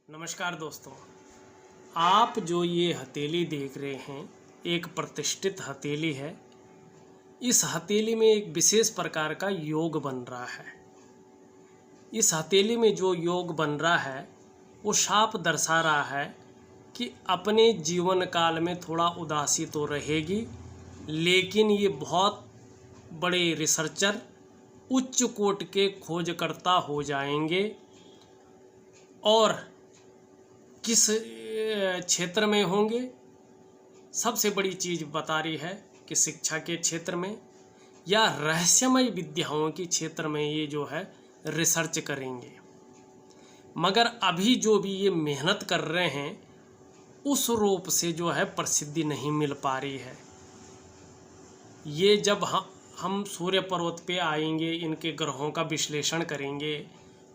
नमस्कार दोस्तों, आप जो ये हथेली देख रहे हैं एक प्रतिष्ठित हथेली है। इस हथेली में एक विशेष प्रकार का योग बन रहा है। इस हथेली में जो योग बन रहा है वो साफ दर्शा रहा है कि अपने जीवन काल में थोड़ा उदासी तो रहेगी, लेकिन ये बहुत बड़े रिसर्चर, उच्च कोटि के खोजकर्ता हो जाएंगे। और किस क्षेत्र में होंगे? सबसे बड़ी चीज़ बता रही है कि शिक्षा के क्षेत्र में या रहस्यमय विद्याओं के क्षेत्र में ये जो है रिसर्च करेंगे। मगर अभी जो भी ये मेहनत कर रहे हैं उस रूप से जो है प्रसिद्धि नहीं मिल पा रही है। ये जब हम सूर्य पर्वत पे आएंगे, इनके ग्रहों का विश्लेषण करेंगे,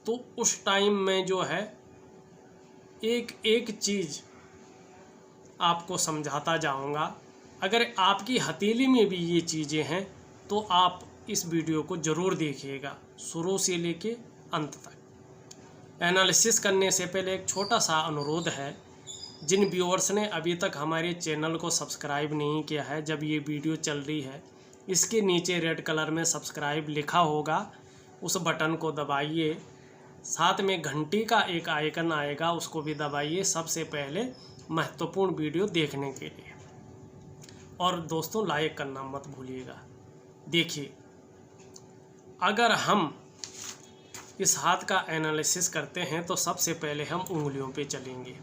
तो उस टाइम में जो है एक एक चीज़ आपको समझाता जाऊंगा। अगर आपकी हथेली में भी ये चीज़ें हैं तो आप इस वीडियो को ज़रूर देखिएगा शुरू से लेके अंत तक। एनालिसिस करने से पहले एक छोटा सा अनुरोध है, जिन व्यूअर्स ने अभी तक हमारे चैनल को सब्सक्राइब नहीं किया है, जब ये वीडियो चल रही है इसके नीचे रेड कलर में सब्सक्राइब लिखा होगा, उस बटन को दबाइए। साथ में घंटी का एक आइकन आएगा, उसको भी दबाइए सबसे पहले महत्वपूर्ण वीडियो देखने के लिए। और दोस्तों लाइक करना मत भूलिएगा। देखिए, अगर हम इस हाथ का एनालिसिस करते हैं तो सबसे पहले हम उंगलियों पे चलेंगे।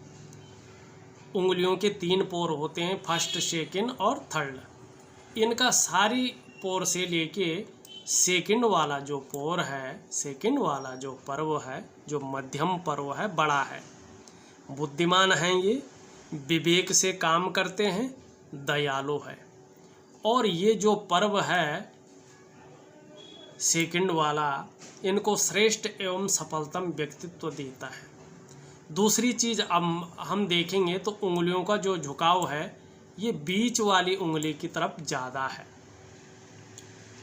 उंगलियों के 3 पोर होते हैं, फर्स्ट, सेकंड और थर्ड। इनका सारी पोर से लेके सेकंड वाला जो पोर है, सेकंड वाला जो पर्व है, जो मध्यम पर्व है, बड़ा है। बुद्धिमान हैं ये, विवेक से काम करते हैं, दयालु है। और ये जो पर्व है सेकंड वाला, इनको श्रेष्ठ एवं सफलतम व्यक्तित्व देता है। दूसरी चीज़ अब हम देखेंगे तो उंगलियों का जो झुकाव है ये बीच वाली उंगली की तरफ ज़्यादा है।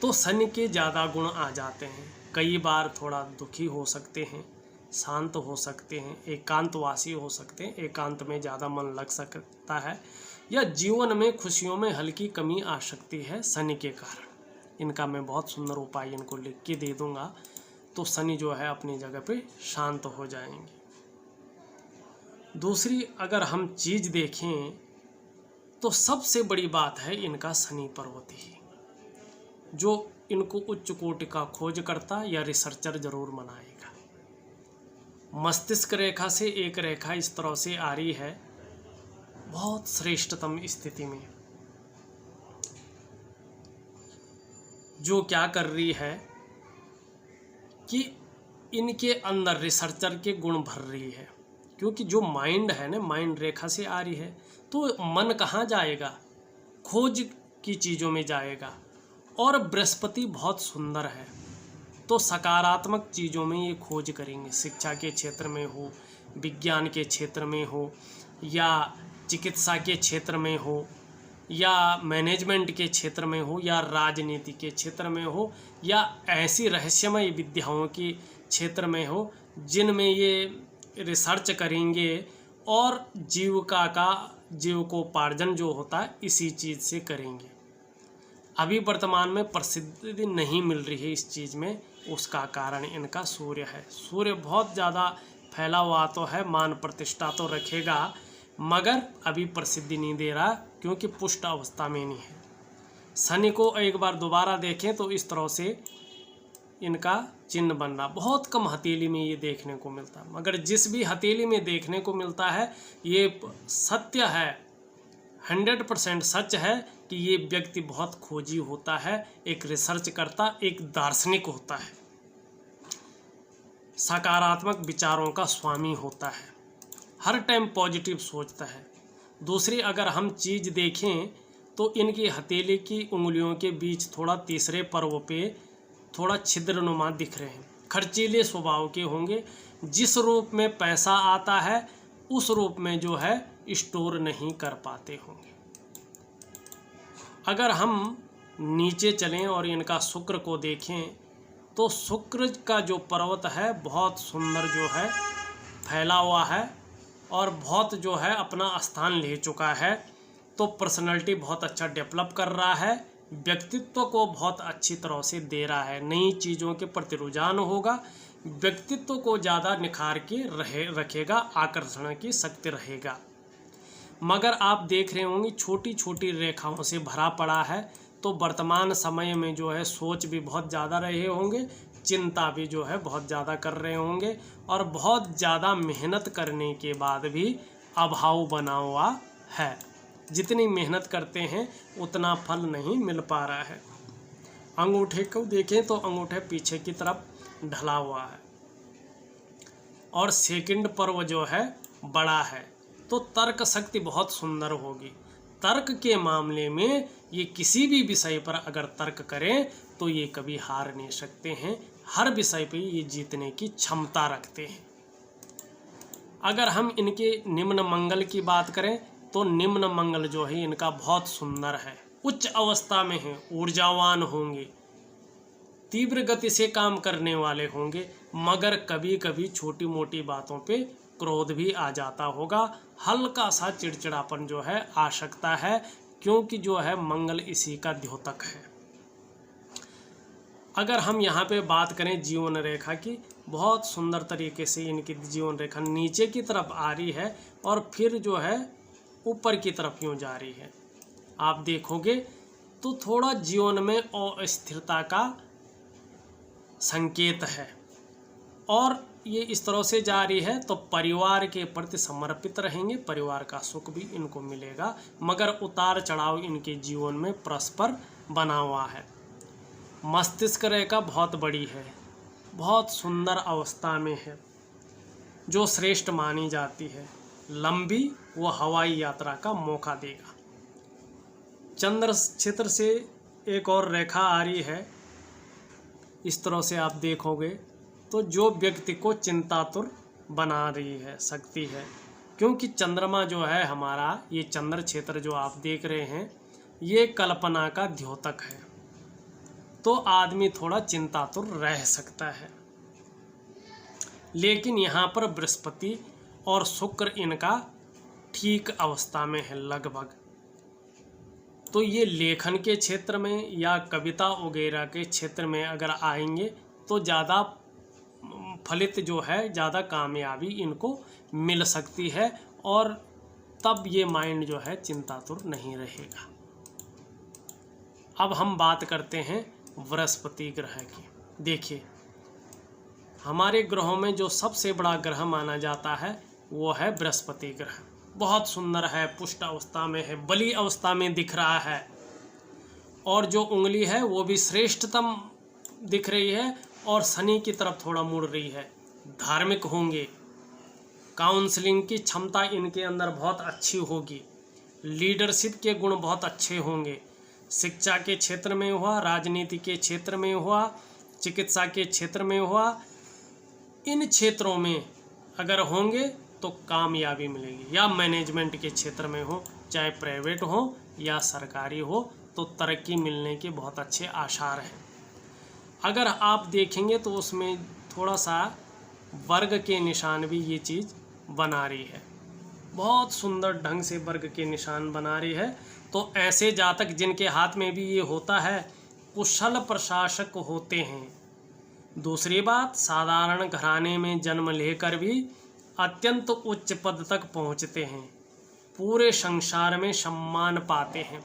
तो शनि के ज़्यादा गुण आ जाते हैं। कई बार थोड़ा दुखी हो सकते हैं, शांत हो सकते हैं, एकांतवासी हो सकते हैं, एकांत में ज़्यादा मन लग सकता है, या जीवन में खुशियों में हल्की कमी आ सकती है शनि के कारण। इनका मैं बहुत सुंदर उपाय इनको लिख के दे दूँगा, तो शनि जो है अपनी जगह पे शांत हो जाएंगे। दूसरी अगर हम चीज़ देखें तो सबसे बड़ी बात है इनका शनि पर्वत ही, जो इनको उच्च कोटि का खोजकर्ता या रिसर्चर जरूर बनाएगा। मस्तिष्क रेखा से एक रेखा इस तरह से आ रही है, बहुत श्रेष्ठतम स्थिति में, जो क्या कर रही है कि इनके अंदर रिसर्चर के गुण भर रही है। क्योंकि जो माइंड है ना, माइंड रेखा से आ रही है, तो मन कहाँ जाएगा? खोज की चीज़ों में जाएगा। और बृहस्पति बहुत सुंदर है, तो सकारात्मक चीज़ों में ये खोज करेंगे। शिक्षा के क्षेत्र में हो, विज्ञान के क्षेत्र में हो, या चिकित्सा के क्षेत्र में हो, या मैनेजमेंट के क्षेत्र में हो, या राजनीति के क्षेत्र में हो, या ऐसी रहस्यमय विद्याओं के क्षेत्र में हो, जिनमें ये रिसर्च करेंगे और जीविकोपार्जन जो होता है इसी चीज़ से करेंगे। अभी वर्तमान में प्रसिद्धि नहीं मिल रही है इस चीज़ में, उसका कारण इनका सूर्य है। सूर्य बहुत ज़्यादा फैला हुआ तो है, मान प्रतिष्ठा तो रखेगा, मगर अभी प्रसिद्धि नहीं दे रहा क्योंकि पुष्ट अवस्था में नहीं है। शनि को एक बार दोबारा देखें तो इस तरह से इनका चिन्ह बन रहा। बहुत कम हथेली में ये देखने को मिलता है, मगर जिस भी हथेली में देखने को मिलता है ये सत्य है, 100% सच है कि ये व्यक्ति बहुत खोजी होता है, एक रिसर्च करता, एक दार्शनिक होता है, सकारात्मक विचारों का स्वामी होता है, हर टाइम पॉजिटिव सोचता है। दूसरी अगर हम चीज़ देखें तो इनकी हथेली की उंगलियों के बीच थोड़ा तीसरे पर्व पे थोड़ा छिद्रनुमा दिख रहे हैं। खर्चीले स्वभाव के होंगे, जिस रूप में पैसा आता है उस रूप में जो है स्टोर नहीं कर पाते होंगे। अगर हम नीचे चलें और इनका शुक्र को देखें तो शुक्र का जो पर्वत है बहुत सुंदर जो है फैला हुआ है, और बहुत जो है अपना स्थान ले चुका है। तो पर्सनैलिटी बहुत अच्छा डेवलप कर रहा है, व्यक्तित्व को बहुत अच्छी तरह से दे रहा है, नई चीज़ों के प्रति रुझान होगा, व्यक्तित्व को ज़्यादा निखार के रखेगा, आकर्षण की शक्ति रहेगा। मगर आप देख रहे होंगे छोटी छोटी रेखाओं से भरा पड़ा है। तो वर्तमान समय में जो है सोच भी बहुत ज़्यादा रहे होंगे, चिंता भी जो है बहुत ज़्यादा कर रहे होंगे, और बहुत ज़्यादा मेहनत करने के बाद भी अभाव बना हुआ है। जितनी मेहनत करते हैं उतना फल नहीं मिल पा रहा है। अंगूठे को देखें तो अंगूठे पीछे की तरफ ढला हुआ है और सेकंड पर्व जो है बड़ा है। तो तर्क शक्ति बहुत सुंदर होगी। तर्क के मामले में ये किसी भी विषय पर अगर तर्क करें तो ये कभी हार नहीं सकते हैं, हर विषय पे ये जीतने की क्षमता रखते हैं। अगर हम इनके निम्न मंगल की बात करें तो निम्न मंगल जो है इनका बहुत सुंदर है, उच्च अवस्था में है, ऊर्जावान होंगे, तीव्र गति से काम करने वाले होंगे, मगर कभी कभी छोटी मोटी बातों पे क्रोध भी आ जाता होगा, हल्का सा चिड़चिड़ापन जो है आ सकता है, क्योंकि जो है मंगल इसी का द्योतक है। अगर हम यहाँ पे बात करें जीवन रेखा की, बहुत सुंदर तरीके से इनकी जीवन रेखा नीचे की तरफ आ रही है और फिर जो है ऊपर की तरफ यूँ जा रही है। आप देखोगे तो थोड़ा जीवन में अस्थिरता का संकेत है, और ये इस तरह से जा रही है तो परिवार के प्रति समर्पित रहेंगे, परिवार का सुख भी इनको मिलेगा, मगर उतार चढ़ाव इनके जीवन में परस्पर बना हुआ है। मस्तिष्क रेखा बहुत बड़ी है, बहुत सुंदर अवस्था में है, जो श्रेष्ठ मानी जाती है, लंबी व हवाई यात्रा का मौका देगा। चंद्र क्षेत्र से एक और रेखा आ रही है, इस तरह से आप देखोगे तो जो व्यक्ति को चिंतातुर बना रही है सकती है, क्योंकि चंद्रमा जो है हमारा, ये चंद्र क्षेत्र जो आप देख रहे हैं ये कल्पना का द्योतक है। तो आदमी थोड़ा चिंतातुर रह सकता है, लेकिन यहाँ पर बृहस्पति और शुक्र इनका ठीक अवस्था में है लगभग। तो ये लेखन के क्षेत्र में या कविता वगैरह के क्षेत्र में अगर आएंगे तो ज़्यादा फलित जो है, ज़्यादा कामयाबी इनको मिल सकती है, और तब ये माइंड जो है चिंतातुर नहीं रहेगा। अब हम बात करते हैं बृहस्पति ग्रह की। देखिए हमारे ग्रहों में जो सबसे बड़ा ग्रह माना जाता है वो है बृहस्पति ग्रह। बहुत सुंदर है, पुष्ट अवस्था में है, बली अवस्था में दिख रहा है, और जो उंगली है वो भी श्रेष्ठतम दिख रही है और शनि की तरफ थोड़ा मुड़ रही है। धार्मिक होंगे, काउंसलिंग की क्षमता इनके अंदर बहुत अच्छी होगी, लीडरशिप के गुण बहुत अच्छे होंगे, शिक्षा के क्षेत्र में हुआ, राजनीति के क्षेत्र में हुआ, चिकित्सा के क्षेत्र में हुआ, इन क्षेत्रों में अगर होंगे तो कामयाबी मिलेगी। या मैनेजमेंट के क्षेत्र में हो, चाहे प्राइवेट हो या सरकारी हो, तो तरक्की मिलने के बहुत अच्छे आसार हैं। अगर आप देखेंगे तो उसमें थोड़ा सा वर्ग के निशान भी ये चीज़ बना रही है, बहुत सुंदर ढंग से वर्ग के निशान बना रही है। तो ऐसे जातक जिनके हाथ में भी ये होता है कुशल प्रशासक होते हैं। दूसरी बात, साधारण घराने में जन्म लेकर भी अत्यंत उच्च पद तक पहुंचते हैं, पूरे संसार में सम्मान पाते हैं।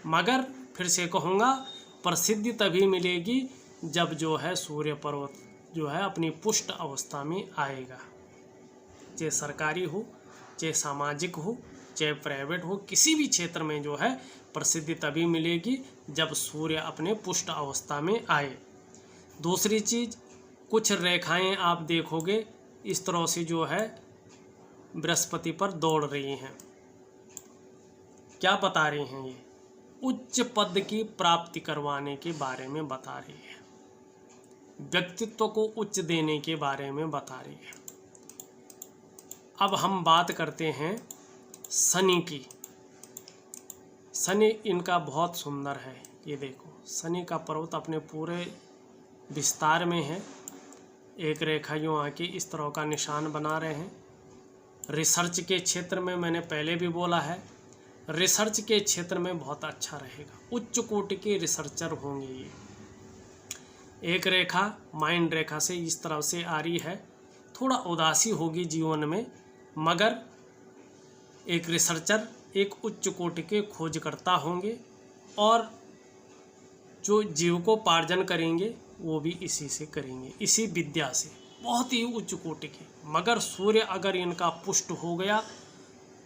मगर फिर से कहूँगा, प्रसिद्धि तभी मिलेगी जब जो है सूर्य पर्वत जो है अपनी पुष्ट अवस्था में आएगा। चाहे सरकारी हो, चाहे सामाजिक हो, चाहे प्राइवेट हो, किसी भी क्षेत्र में जो है प्रसिद्धि तभी मिलेगी जब सूर्य अपने पुष्ट अवस्था में आए। दूसरी चीज़, कुछ रेखाएं आप देखोगे इस तरह से जो है बृहस्पति पर दौड़ रही हैं। क्या बता रही हैं? ये उच्च पद की प्राप्ति करवाने के बारे में बता रही है, व्यक्तित्व को उच्च देने के बारे में बता रही है। अब हम बात करते हैं शनि की। शनि इनका बहुत सुंदर है, ये देखो शनि का पर्वत अपने पूरे विस्तार में है। एक रेखा यूँ आके इस तरह का निशान बना रहे हैं, रिसर्च के क्षेत्र में मैंने पहले भी बोला है, रिसर्च के क्षेत्र में बहुत अच्छा रहेगा, उच्च कोटि के रिसर्चर होंगे ये। एक रेखा माइंड रेखा से इस तरह से आ रही है, थोड़ा उदासी होगी जीवन में, मगर एक रिसर्चर, एक उच्च कोटि के खोजकर्ता होंगे और जो जीविकोपार्जन करेंगे वो भी इसी से करेंगे, इसी विद्या से, बहुत ही उच्च कोटि के। मगर सूर्य अगर इनका पुष्ट हो गया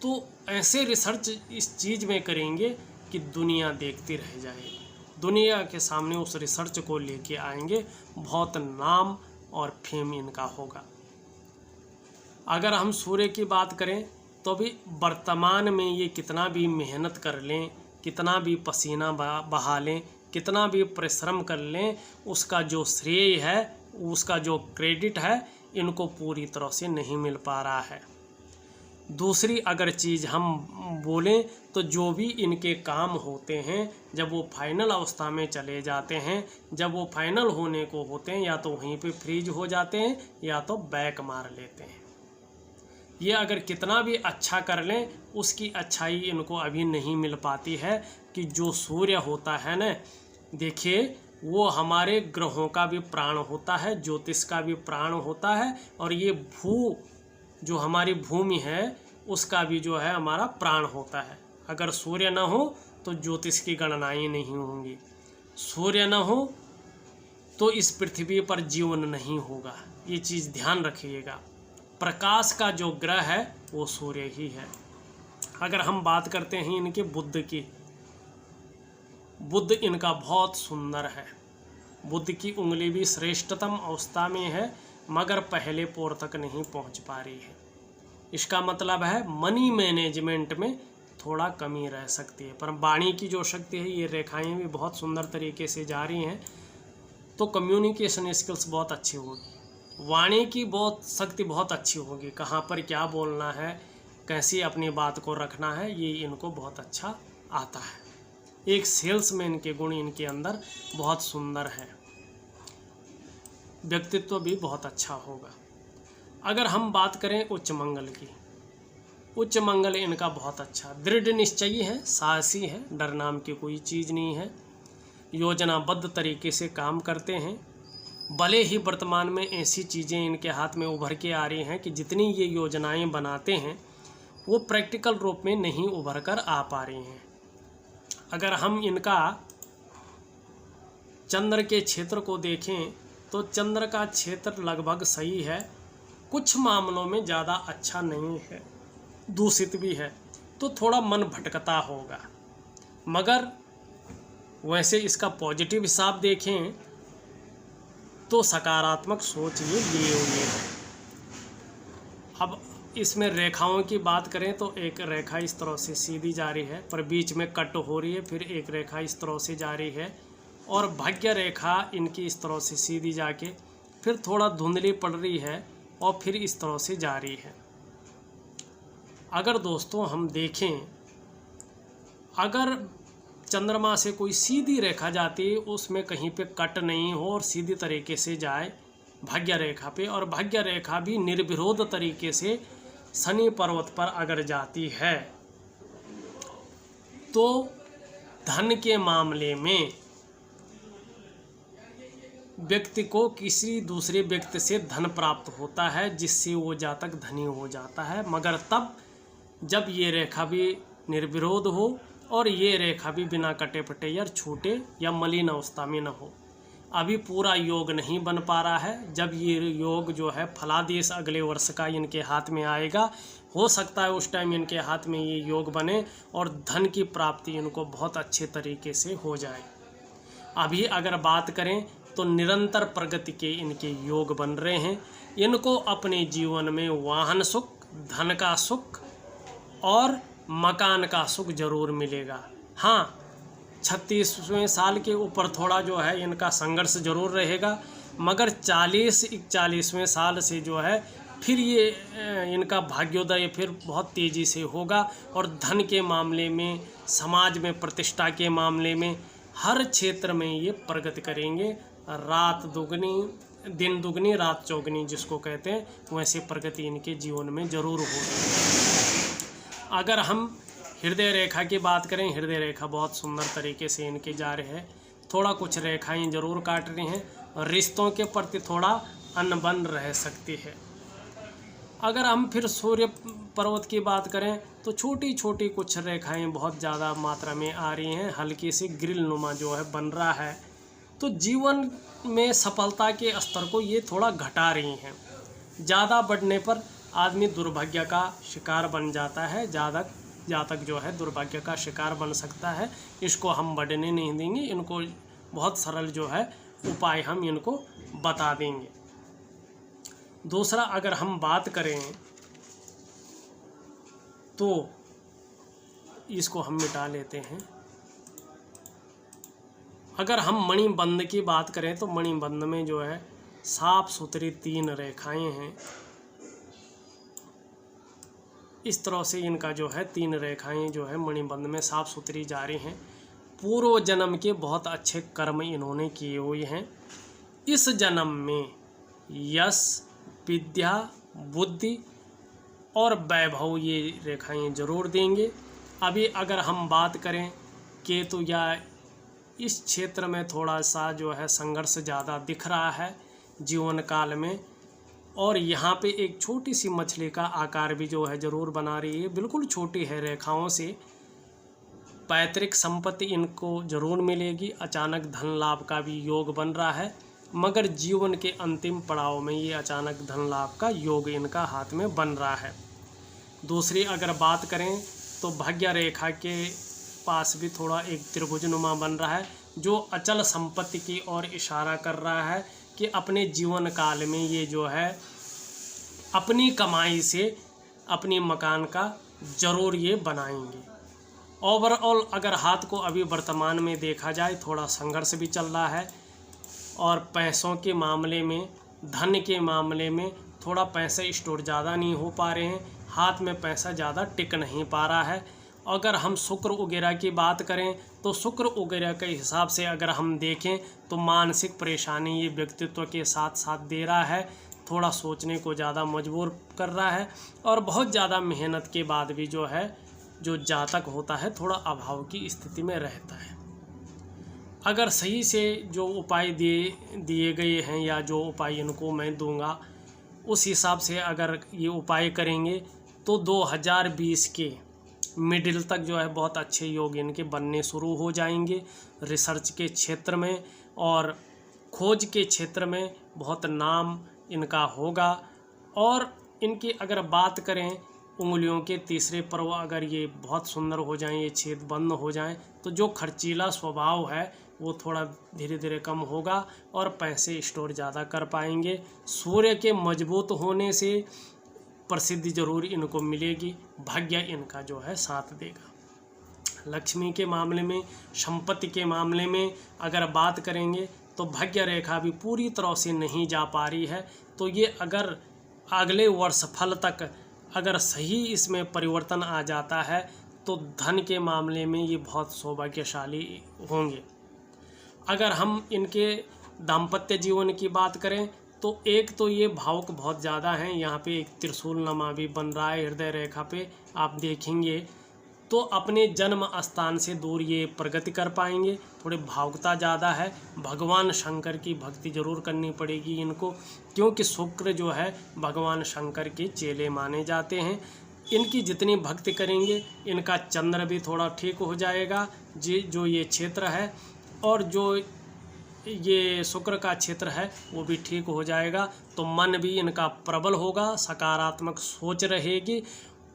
तो ऐसे रिसर्च इस चीज़ में करेंगे कि दुनिया देखती रह जाएगी, दुनिया के सामने उस रिसर्च को लेके आएंगे, बहुत नाम और फेम इनका होगा। अगर हम सूर्य की बात करें तो भी वर्तमान में ये कितना भी मेहनत कर लें, कितना भी पसीना बहा लें, कितना भी परिश्रम कर लें, उसका जो श्रेय है, उसका जो क्रेडिट है, इनको पूरी तरह से नहीं मिल पा रहा है। दूसरी अगर चीज़ हम बोलें तो जो भी इनके काम होते हैं, जब वो फाइनल अवस्था में चले जाते हैं, जब वो फाइनल होने को होते हैं, या तो वहीं पे फ्रीज हो जाते हैं या तो बैक मार लेते हैं। ये अगर कितना भी अच्छा कर लें, उसकी अच्छाई इनको अभी नहीं मिल पाती है कि जो सूर्य होता है ना, देखिए वो हमारे ग्रहों का भी प्राण होता है, ज्योतिष का भी प्राण होता है, और ये जो हमारी भूमि है उसका भी जो है हमारा प्राण होता है। अगर सूर्य न हो तो ज्योतिष की गणनाएं नहीं होंगी, सूर्य न हो तो इस पृथ्वी पर जीवन नहीं होगा। ये चीज़ ध्यान रखिएगा। प्रकाश का जो ग्रह है वो सूर्य ही है। अगर हम बात करते हैं इनके बुध की, बुध इनका बहुत सुंदर है। बुध की उंगली भी श्रेष्ठतम अवस्था में है, मगर पहले पोर तक नहीं पहुंच पा रही है। इसका मतलब है मनी मैनेजमेंट में थोड़ा कमी रह सकती है, पर वाणी की जो शक्ति है, ये रेखाएं भी बहुत सुंदर तरीके से जा रही हैं, तो कम्युनिकेशन स्किल्स बहुत अच्छी होगी। वाणी की शक्ति बहुत अच्छी होगी, कहाँ पर क्या बोलना है, कैसी अपनी बात को रखना है, ये इनको बहुत अच्छा आता है। एक सेल्समैन के गुण इनके अंदर बहुत सुंदर है, व्यक्तित्व भी बहुत अच्छा होगा। अगर हम बात करें उच्च मंगल की, उच्च मंगल इनका बहुत अच्छा, दृढ़ निश्चयी है, साहसी है, डर नाम की कोई चीज़ नहीं है, योजनाबद्ध तरीके से काम करते हैं। भले ही वर्तमान में ऐसी चीज़ें इनके हाथ में उभर के आ रही हैं कि जितनी ये योजनाएं बनाते हैं वो प्रैक्टिकल रूप में नहीं उभर कर आ पा रही हैं। अगर हम इनका चंद्र के क्षेत्र को देखें तो चंद्र का क्षेत्र लगभग सही है, कुछ मामलों में ज़्यादा अच्छा नहीं है, दूषित भी है, तो थोड़ा मन भटकता होगा। मगर वैसे इसका पॉजिटिव हिसाब देखें तो सकारात्मक सोच ये लिए हुए है। अब इसमें रेखाओं की बात करें तो एक रेखा इस तरह से सीधी जा रही है, पर बीच में कट हो रही है, फिर एक रेखा इस तरह से जा रही है, और भाग्य रेखा इनकी इस तरह से सीधी जाके फिर थोड़ा धुंधली पड़ रही है और फिर इस तरह से जा रही है। अगर दोस्तों हम देखें, अगर चंद्रमा से कोई सीधी रेखा जाती है, उसमें कहीं पे कट नहीं हो और सीधी तरीके से जाए भाग्य रेखा पे, और भाग्य रेखा भी निर्विरोध तरीके से शनि पर्वत पर अगर जाती है, तो धन के मामले में व्यक्ति को किसी दूसरे व्यक्ति से धन प्राप्त होता है, जिससे वो जातक धनी हो जाता है, मगर तब जब ये रेखा भी निर्विरोध हो और ये रेखा भी बिना कटे फटे या छूटे या मलिन अवस्था में न हो। अभी पूरा योग नहीं बन पा रहा है। जब ये योग जो है फलादेश अगले वर्ष का इनके हाथ में आएगा, हो सकता है उस टाइम इनके हाथ में ये योग बने और धन की प्राप्ति इनको बहुत अच्छे तरीके से हो जाए। अभी अगर बात करें तो निरंतर प्रगति के इनके योग बन रहे हैं। इनको अपने जीवन में वाहन सुख, धन का सुख और मकान का सुख जरूर मिलेगा। हाँ, 36वें साल के ऊपर थोड़ा जो है इनका संघर्ष जरूर रहेगा, मगर 40-41वें साल से जो है फिर ये इनका भाग्योदय फिर बहुत तेज़ी से होगा, और धन के मामले में, समाज में प्रतिष्ठा के मामले में, हर क्षेत्र में ये प्रगति करेंगे। रात दुगनी दिन दुगनी रात चौगनी जिसको कहते हैं, वैसे प्रगति इनके जीवन में जरूर होगी। अगर हम हृदय रेखा की बात करें, हृदय रेखा बहुत सुंदर तरीके से इनके जा रहे हैं। थोड़ा कुछ रेखाएं जरूर काट रही हैं और रिश्तों के प्रति थोड़ा अनबन रह सकती है। अगर हम फिर सूर्य पर्वत की बात करें तो छोटी छोटी कुछ रेखाएं बहुत ज़्यादा मात्रा में आ रही हैं, हल्की सी ग्रिल नुमा जो है बन रहा है। तो जीवन में सफलता के स्तर को ये थोड़ा घटा रही हैं। ज़्यादा बढ़ने पर आदमी दुर्भाग्य का शिकार बन जाता है, जातक जो है दुर्भाग्य का शिकार बन सकता है। इसको हम बढ़ने नहीं देंगे, इनको बहुत सरल जो है उपाय हम इनको बता देंगे। दूसरा अगर हम बात करें तो इसको हम मिटा लेते हैं। अगर हम मणिबंध की बात करें तो मणिबंध में जो है साफ सुथरी 3 रेखाएं हैं। इस तरह से इनका जो है 3 रेखाएं जो है मणिबंध में साफ सुथरी जा रही हैं। पूर्व जन्म के बहुत अच्छे कर्म इन्होंने किए हुए हैं। इस जन्म में यश, विद्या, बुद्धि और वैभव ये रेखाएं जरूर देंगे। अभी अगर हम बात करें केतु या इस क्षेत्र में थोड़ा सा जो है संघर्ष ज़्यादा दिख रहा है जीवन काल में। और यहाँ पे एक छोटी सी मछली का आकार भी जो है ज़रूर बना रही है, बिल्कुल छोटी है रेखाओं से। पैतृक संपत्ति इनको ज़रूर मिलेगी। अचानक धन लाभ का भी योग बन रहा है, मगर जीवन के अंतिम पड़ाव में ये अचानक धन लाभ का योग इनका हाथ में बन रहा है। दूसरी अगर बात करें तो भाग्य रेखा के पास भी थोड़ा एक त्रिभुजनुमा बन रहा है, जो अचल संपत्ति की ओर इशारा कर रहा है कि अपने जीवन काल में ये जो है अपनी कमाई से अपनी मकान का ज़रूर ये बनाएंगे। ओवरऑल अगर हाथ को अभी वर्तमान में देखा जाए थोड़ा संघर्ष भी चल रहा है, और पैसों के मामले में, धन के मामले में थोड़ा पैसे स्टोर ज़्यादा नहीं हो पा रहे हैं, हाथ में पैसा ज़्यादा टिक नहीं पा रहा है। अगर हम शुक्र वगैरह की बात करें तो शुक्र वगैरह के हिसाब से अगर हम देखें तो मानसिक परेशानी ये व्यक्तित्व के साथ साथ दे रहा है, थोड़ा सोचने को ज़्यादा मजबूर कर रहा है। और बहुत ज़्यादा मेहनत के बाद भी जो है जो जातक होता है थोड़ा अभाव की स्थिति में रहता है। अगर सही से जो उपाय दिए गए हैं या जो उपाय इनको मैं दूंगा उस हिसाब से अगर ये उपाय करेंगे तो 2020 के मिडिल तक जो है बहुत अच्छे योग इनके बनने शुरू हो जाएंगे। रिसर्च के क्षेत्र में और खोज के क्षेत्र में बहुत नाम इनका होगा। और इनकी अगर बात करें उंगलियों के तीसरे पर्व अगर ये बहुत सुंदर हो जाएं, ये छेद बंद हो जाएं, तो जो खर्चीला स्वभाव है वो थोड़ा धीरे धीरे कम होगा और पैसे स्टोर ज़्यादा कर पाएंगे। सूर्य के मजबूत होने से प्रसिद्धि जरूर इनको मिलेगी, भाग्य इनका जो है साथ देगा। लक्ष्मी के मामले में, संपत्ति के मामले में अगर बात करेंगे तो भाग्य रेखा भी पूरी तरह से नहीं जा पा रही है। तो ये अगर अगले वर्ष फल तक अगर सही इसमें परिवर्तन आ जाता है तो धन के मामले में ये बहुत सौभाग्यशाली होंगे। अगर हम इनके दाम्पत्य जीवन की बात करें तो एक तो ये भावुक बहुत ज़्यादा हैं, यहाँ पे एक त्रिशूल नमा भी बन रहा है हृदय रेखा पे, आप देखेंगे तो अपने जन्म स्थान से दूर ये प्रगति कर पाएंगे। थोड़ी भावुकता ज़्यादा है, भगवान शंकर की भक्ति जरूर करनी पड़ेगी इनको, क्योंकि शुक्र जो है भगवान शंकर के चेले माने जाते हैं। इनकी जितनी भक्ति करेंगे इनका चंद्र भी थोड़ा ठीक हो जाएगा जो ये क्षेत्र है, और जो ये शुक्र का क्षेत्र है वो भी ठीक हो जाएगा। तो मन भी इनका प्रबल होगा, सकारात्मक सोच रहेगी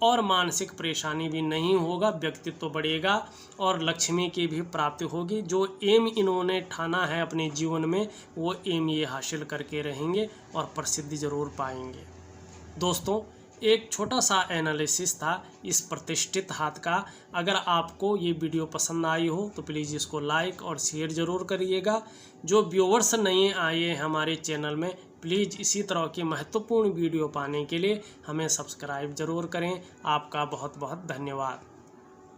और मानसिक परेशानी भी नहीं होगा, व्यक्तित्व बढ़ेगा और लक्ष्मी की भी प्राप्ति होगी। जो एम इन्होंने ठाना है अपने जीवन में वो एम ये हासिल करके रहेंगे और प्रसिद्धि जरूर पाएंगे। दोस्तों, एक छोटा सा एनालिसिस था इस प्रतिष्ठित हाथ का। अगर आपको ये वीडियो पसंद आई हो तो प्लीज़ इसको लाइक और शेयर ज़रूर करिएगा। जो व्यूवर्स नए आए हैं हमारे चैनल में, प्लीज़ इसी तरह की महत्वपूर्ण वीडियो पाने के लिए हमें सब्सक्राइब ज़रूर करें। आपका बहुत बहुत धन्यवाद।